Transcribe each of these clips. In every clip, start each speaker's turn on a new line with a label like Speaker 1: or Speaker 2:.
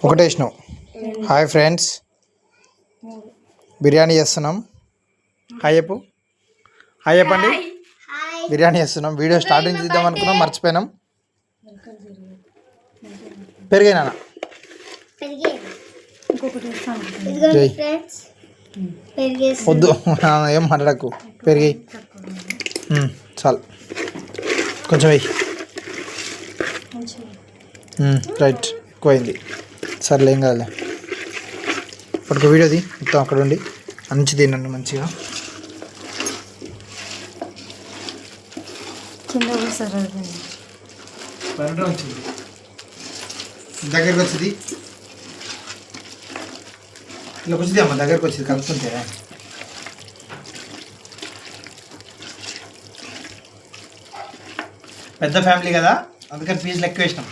Speaker 1: ఒకటే వేసినావు. Hi friends, biryani చేస్తున్నాం. హాయ్ చెప్పు. హాయ్ చెప్పండి. బిర్యానీ చేస్తున్నాం. వీడియో స్టార్టింగ్ తీద్దాం అనుకున్నాం, మర్చిపోయినాం. పెరిగాయినా వద్దు, ఏం మాట్లాడకు. పెరిగాయి చాలు, కొంచెం వెయ్యి. రైట్, ఎక్కువైంది. సర్లే, ఏం కాదులే. ఇప్పటికి వీడియోది మొత్తం అక్కడ ఉండి మంచి తినండి మంచిగా. దగ్గరికి వచ్చింది, ఇలా వచ్చింది అమ్మ, దగ్గరికి వచ్చింది కలుపుతుంటే. పెద్ద ఫ్యామిలీ కదా, అందుకని పీసులు ఎక్కువ వేసినాం.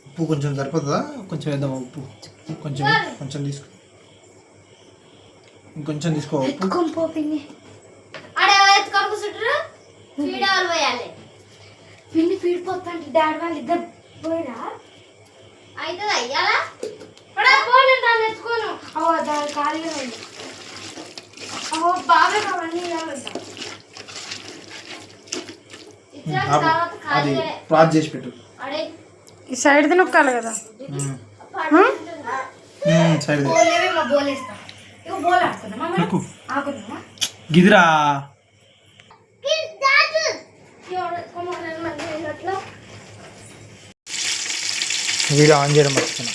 Speaker 1: ఉప్పు కొంచెం సరిపోతుందా? కొంచెం వేద్దాం ఉప్పు. కొంచెం కొంచెం తీసుకో, ఇంకొంచెం తీసుకో ఉప్పు.
Speaker 2: పిన్ని పీడిపోతా డాడీ వాళ్ళు ఇద్దరు పోయిరా అయితే అయ్యాలా దాన్ని ఎత్తుకోను. అవో దాని ఖాళీగా ఉంది. అవో బాగా అవన్నీ
Speaker 1: ప్రాజ్ చేసి పెట్టు.
Speaker 3: ఈ సైడ్ నొక్కాలి కదా.
Speaker 1: సైడ్
Speaker 2: బోల్
Speaker 1: గిదిరా. వీడియో ఆన్ చేయడం మర్చిపోయినా.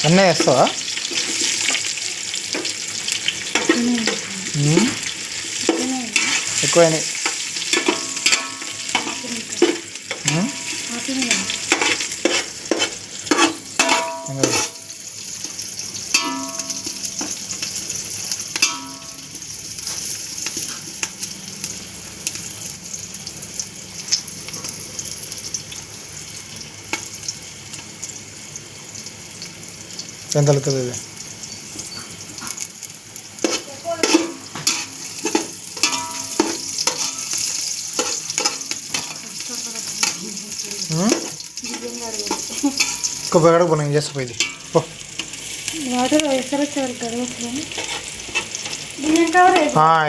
Speaker 1: అన్నీ వేస్తావా? ఎక్కువైనాయి. ఎంత అవుతుంది ఇది? ఇంకో బయట పోయి చేసిపోయింది.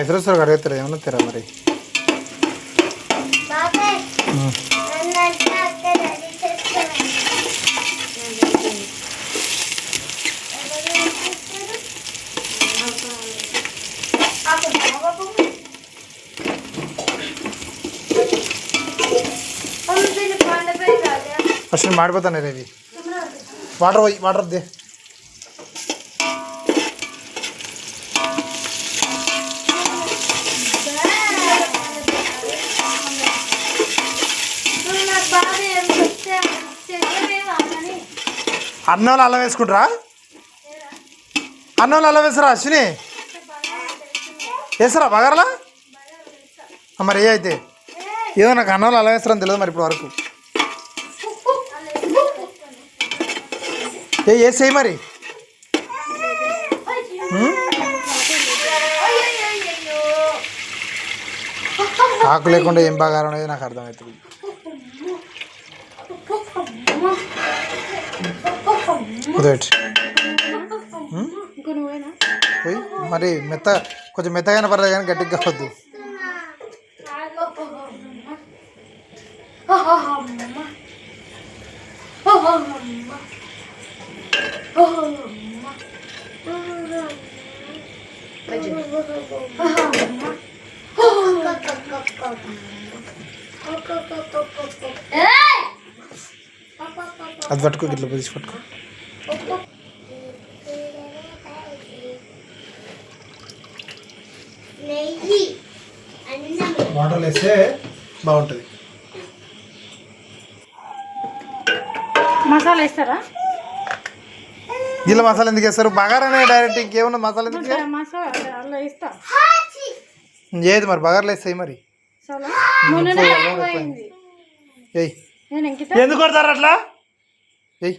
Speaker 1: ఎదురుస్తారు కడుగుతారు, ఏమన్నా తెరా మరి. ఫస్ట్ మాడిపోతాను ఇది. వాటర్ పోయి, వాటర్ దే. అన్నంలో అల్లం వేసుకుంటారా? అన్నంలో అల్లం వేస్తారా అశ్విని? వేస్తారా బగారలా? మరి ఏ అయితే ఏదో నాకు అన్నంలో అల్లం వేస్తారని తెలియదు మరి ఇప్పుడు వరకు. వేసేయి మరి. ఆకు లేకుండా ఏం బాగా అనేది నాకు అర్థమవుతుంది. పోయి మరి కొంచెం మెత్తగానే పర్లేదు కానీ గట్టిగా కావద్దు. అది పట్టుకో, గిట్ల తీసి పట్టుకో. వాటర్ వేస్తే బాగుంటుంది.
Speaker 3: మసాలా వేస్తారా?
Speaker 1: గిల్ల మసాలా ఎందుకు వేస్తారు బగారానే డైరెక్ట్ ఇంకేమన్నా మసాలా ఎందుకు
Speaker 3: మసాలా అలా వేస్తా.
Speaker 1: ఏది మరి బగారాలు వేస్తాయి మరి
Speaker 3: చాలా మొన్ననే అయిపోయింది.
Speaker 1: ఏయ్
Speaker 3: నేను ఇంకిత
Speaker 1: ఎందుకు కొడతారు అట్లా ఏయ్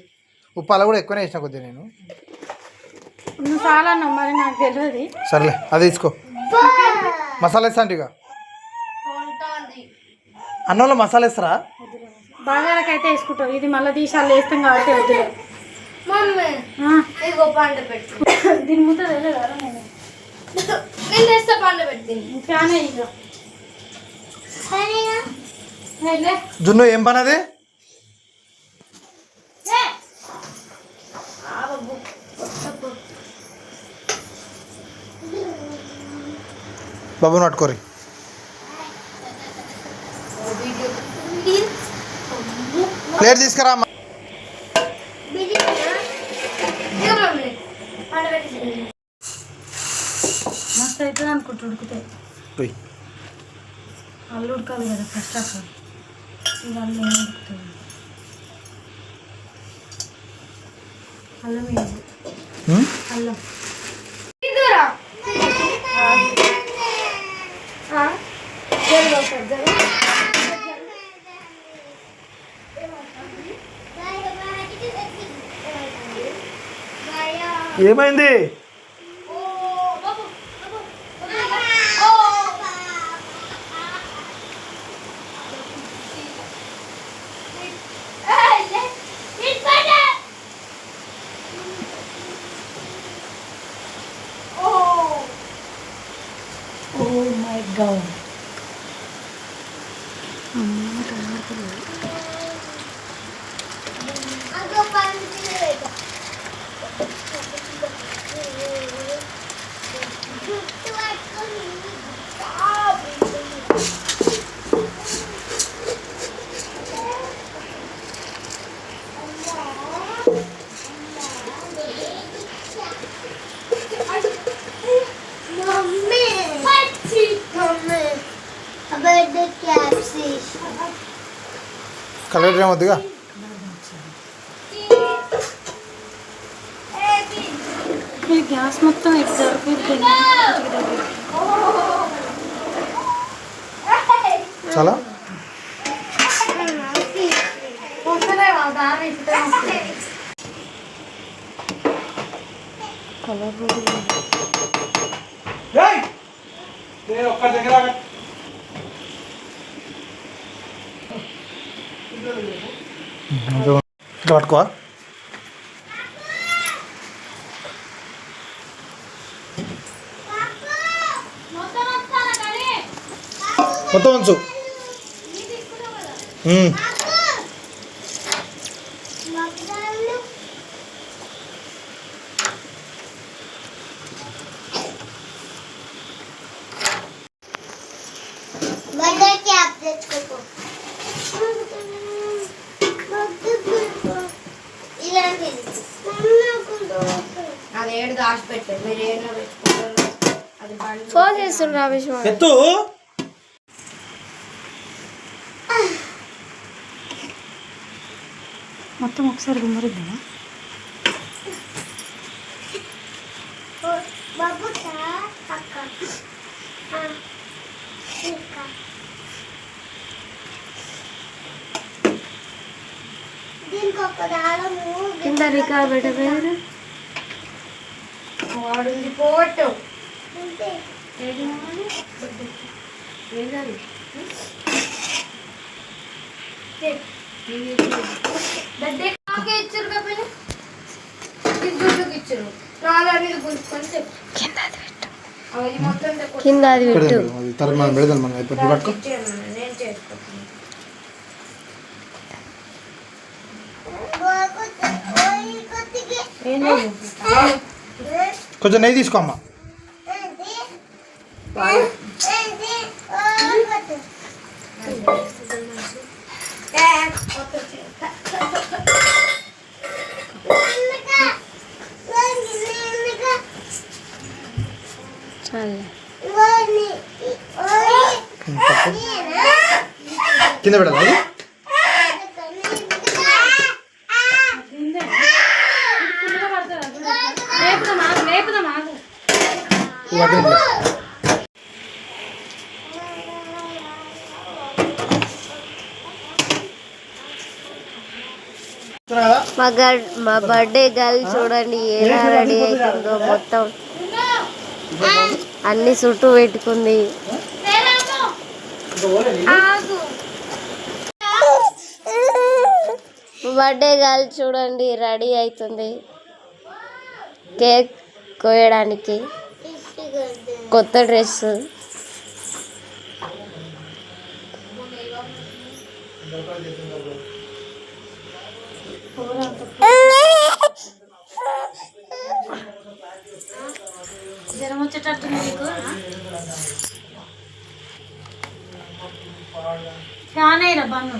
Speaker 1: ఉప్పు అలా కూడా ఎక్కువనే వేసిన కొద్దిగా నేను
Speaker 3: నువ్వు చాలా అన్నావు మరి నాకు తెలియదు.
Speaker 1: సర్లే అది తీసుకో మసాలా వేస్తా అంటే ఇక అన్నంలో మసాలా వేస్తారా
Speaker 3: బాగాలకైతే వేసుకుంటావు. ఇది మళ్ళీ తీసి అలా వేస్తాం కాబట్టి వద్దులే.
Speaker 2: మమ్మీ ఇదిగో పంట పెట్టు.
Speaker 3: దీని ముందు తెలియదా నేను
Speaker 2: నేను తెస్తా పంట పెట్టింది.
Speaker 3: ఫ్యాన్ ఇక
Speaker 1: జున్ను ఏం పని అది బాబు పట్టుకోరి ప్లేట్ తీసుకురా అమ్మ.
Speaker 3: మస్తు అవుతుంది అనుకుంటా ఉడుకుతాయి.
Speaker 1: పోయి.
Speaker 3: అల్లు ఉడకాలి కదా ఫస్ట్ ఆఫ్ ఆల్. ఇది అల్లం ఏం ఉడుకుతుంది. అల్లం వేయాలి. అల్లం
Speaker 1: ఏమైంది కలర్ ఏమొద్దుగా
Speaker 3: గ్యాస్ మొత్తం ఇటు జరుగుతుంది.
Speaker 1: చాలా పట్టుకో మొత్తం ఉంచు
Speaker 2: అది ఏడు దాచి పెట్టారు మీరు ఏడులో పెట్టుకుంటారు. అది
Speaker 3: ఫోన్ చేస్తుండ్రు రమేష్
Speaker 1: ఎత్తు
Speaker 3: మొత్తం ఒకసారి గుమ్మరిద్దామా? కింద రికార్ పెట్టలేదు
Speaker 2: వాడుంది పోటు ఇచ్చారు కాబట్టి ఇచ్చారు నాలుగు గుంజుకొని చెప్పు
Speaker 3: కింద అది పెట్టు.
Speaker 1: తర్వాత మనం పెడదాం మనం అయిపోయింది పట్టుకో
Speaker 2: నేను చేసుకుంటాను.
Speaker 1: కొంచెం నెయ్యి తీసుకో అమ్మ. కింద పెడాలి
Speaker 2: మా బర్త్డే గర్ల్ చూడండి ఎలా రెడీ అవుతుందో, మొత్తం అన్ని చుట్టూ పెట్టుకుంది. బర్త్డే గర్ల్ చూడండి రెడీ అవుతుంది కేక్ కోయడానికి. కొత్త డ్రెస్.
Speaker 3: జ్వరం వచ్చేటట్టుంది నీకు. ఫ్యాన్ అయ్యరా బన్ను.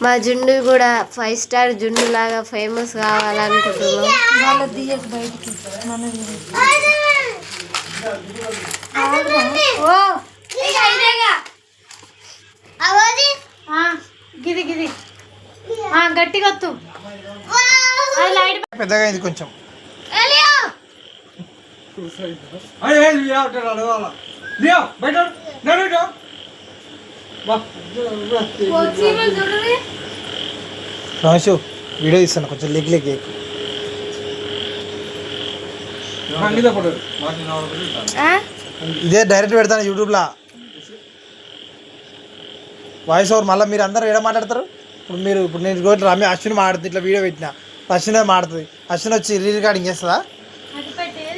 Speaker 2: మా జున్ను కూడా 5 స్టార్ జున్ను లాగా ఫేమస్ కావాలనుకుంటున్నాం.
Speaker 3: బయటికి గిది గిది గట్టిగా వత్తు.
Speaker 1: పెద్దగా అయింది కొంచెం. రమేష్ వీడియో తీస్తాను కొంచెం లెగ్ ఇదే డైరెక్ట్ పెడతాను యూట్యూబ్లో వాయిస్ ఓవర్. మళ్ళీ మీరు అందరూ ఏడ మాట్లాడతారు. ఇప్పుడు నేను రోజు రమ్య అశ్విని మాట్లాడుతుంది, ఇట్లా వీడియో పెట్టిన అశ్విని మాట్లాడుతుంది. అశ్విని వచ్చి రీ రికార్డింగ్ చేస్తుందా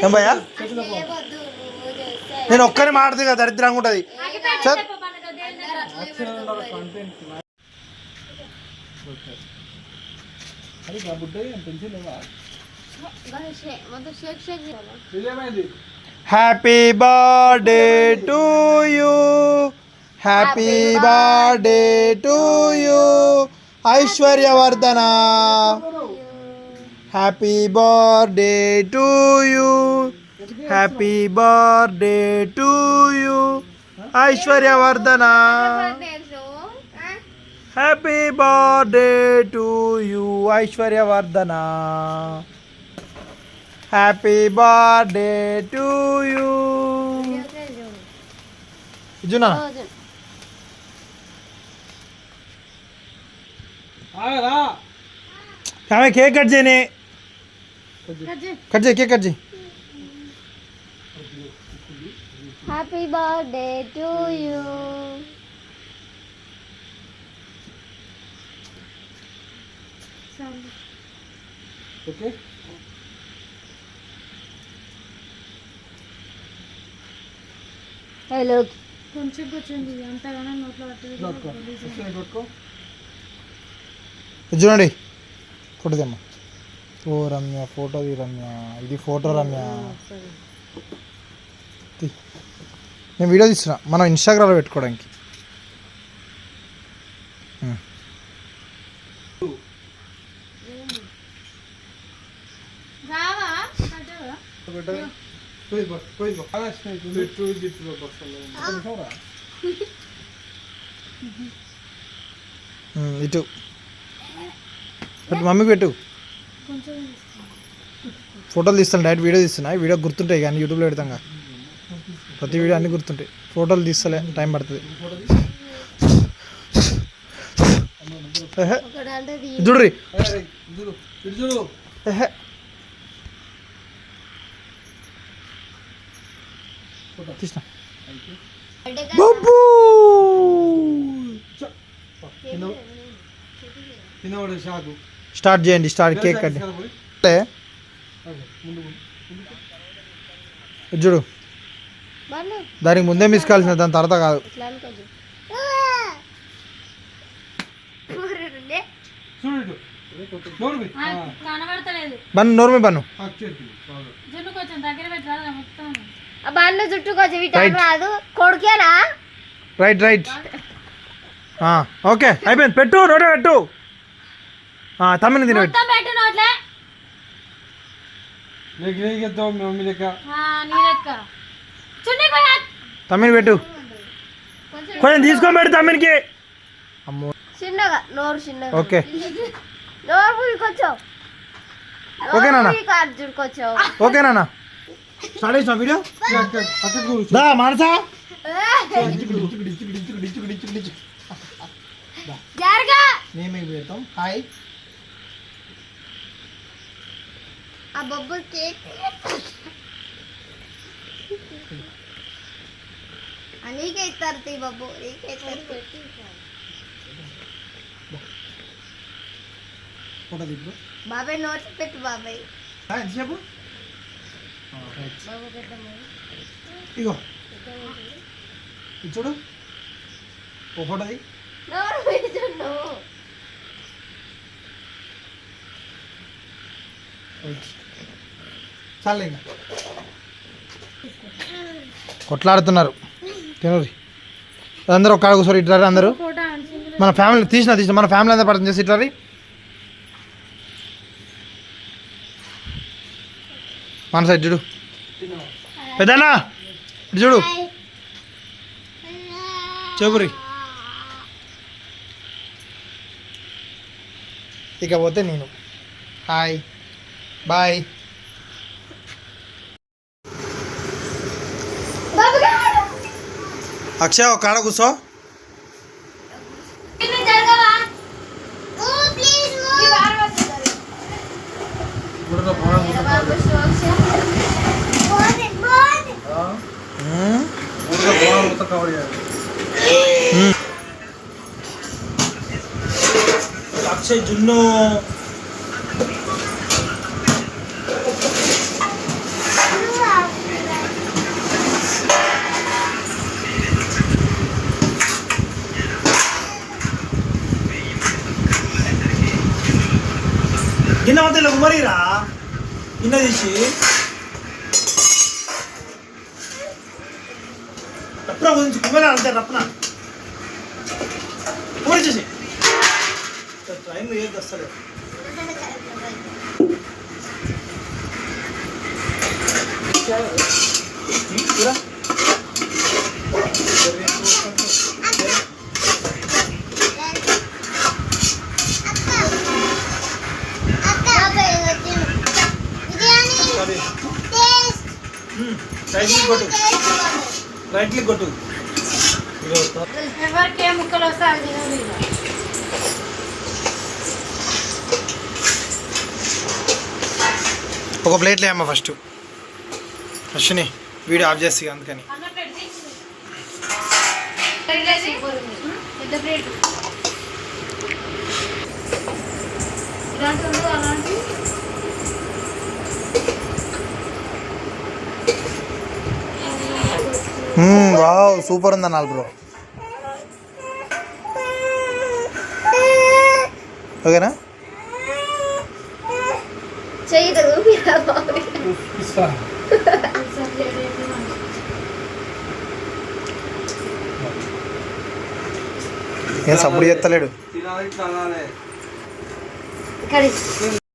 Speaker 1: ఏం భయ్యా? నేను ఒక్కరిని మాట్లాడుతుంది కదా, దరిద్రంగా ఉంటుంది. Sir happy birthday to you, happy birthday to you Aishwaryavardhana, happy birthday to you, happy birthday to you Aishwaryavardhana, happy birthday to you Aishwaryavardhana, happy birthday to you. జునా ఆమె కేక్ కట్ చేయని, కట్ చేయి, కేక్ కట్ చేయి.
Speaker 2: Happy birthday to you.
Speaker 1: Okay
Speaker 2: hello
Speaker 3: కొంచెం కూర్చోండి అంతగానో నోట్లో
Speaker 1: చూడండి ఫోటో తెమ్మా. ఓ రమ్య ఫోటోది రమ్య, ఇది ఫోటో రమ్య. నేను వీడియో తీస్తున్నా మనం ఇన్స్టాగ్రామ్లో పెట్టుకోవడానికి. ఇటు మమ్మీకి పెట్టు. ఫోటోలు తీస్తాను, డైరెక్ట్ వీడియో తీస్తున్నా. వీడియో గుర్తుంటాయి కానీ యూట్యూబ్లో పెడతాం కదా, ప్రతి వీడియో అన్నీ గుర్తుంటాయి. ఫోటోలు తీస్తలే, టైం పడుతుంది. చూడ్రి తీసిన బాబు. స్టార్ట్ చేయండి, స్టార్ట్. కేక్ కట్ చూడు, దానికి ముందే మిస్ కాల్సిన, దాని తర్వాత కాదు. బన్ను నోర్మి బన్ను
Speaker 2: బాగా జుట్టు కొంచెం రాదు కొడుకేనా.
Speaker 1: రైట్ రైట్ ఓకే అయిపోయింది. పెట్టు నోటే పెట్టు. తమ్మిని తిన పెట్టు. తమ్మిని పెట్టు, కొంచెం తీసుకొని పెట్టు తమ్మినికి. అమ్మో
Speaker 2: చిన్నగా నోరు చిన్నగా
Speaker 1: ఓకే
Speaker 2: నోరు పూయికొచ్చావు
Speaker 1: ఓకేనా
Speaker 2: అర్జున్కొచ్చావు
Speaker 1: ఓకేనా స్టార్ట్ చేసిన వీడియో దా మానసా
Speaker 2: జరగా
Speaker 1: మేము పెడతాం హాయ్
Speaker 2: ఆ బొబ్బు కేక్ నీకే ఇస్తారు తీ బొబ్బు నీకే ఇస్తారు
Speaker 1: ఫోటో దిగు
Speaker 2: బాబాయ్ నోట్స్ పెట్టు బాబాయ్
Speaker 1: ఎంతసేపు
Speaker 2: బాబు పెద్దమ్మ
Speaker 1: ఇగో ఇది చూడు ఓ ఫోటో ది
Speaker 2: నోరు పెట్టును
Speaker 1: చాలు ఇంకా కొట్లాడుతున్నారు తినరి అందరూ ఒక కూర్చొని ఇట్లా అందరూ మన ఫ్యామిలీ తీసిన మన ఫ్యామిలీ అంతా పడుతుంది చేసి ఇట్లా మన సైడ్ చూడు పెద్దనా ఇటు చూడు చెబురి ఇకపోతే నేను హాయ్ బాయ్ అక్షయ ఒక కాడ కూర్చో అక్షయ్ జున్ను గిన్నె మధ్యలో కుమరిరా గిన్నె తీసి రప్న గురించి కుమరా అంతే రప్న కుమరి చేసి ట్రైన్ ఏది వస్తలేదు రైట్లీ కొట్టు
Speaker 3: ఎవరికే ముక్కలు వస్తాయి
Speaker 1: ఒక ప్లేట్లో అమ్మ ఫస్ట్ అశ్విని వీడియో ఆఫ్ చేసి అందుకని
Speaker 3: పెద్ద ప్లేట్ ఇలాంటి అలాంటి
Speaker 1: వావ్ సూపర్ ఉంది అన్నాను బ్రో ఓకేనా
Speaker 2: చేయదు
Speaker 1: ఏం సప్పుడు చేస్తలేడు
Speaker 2: ఇక్కడ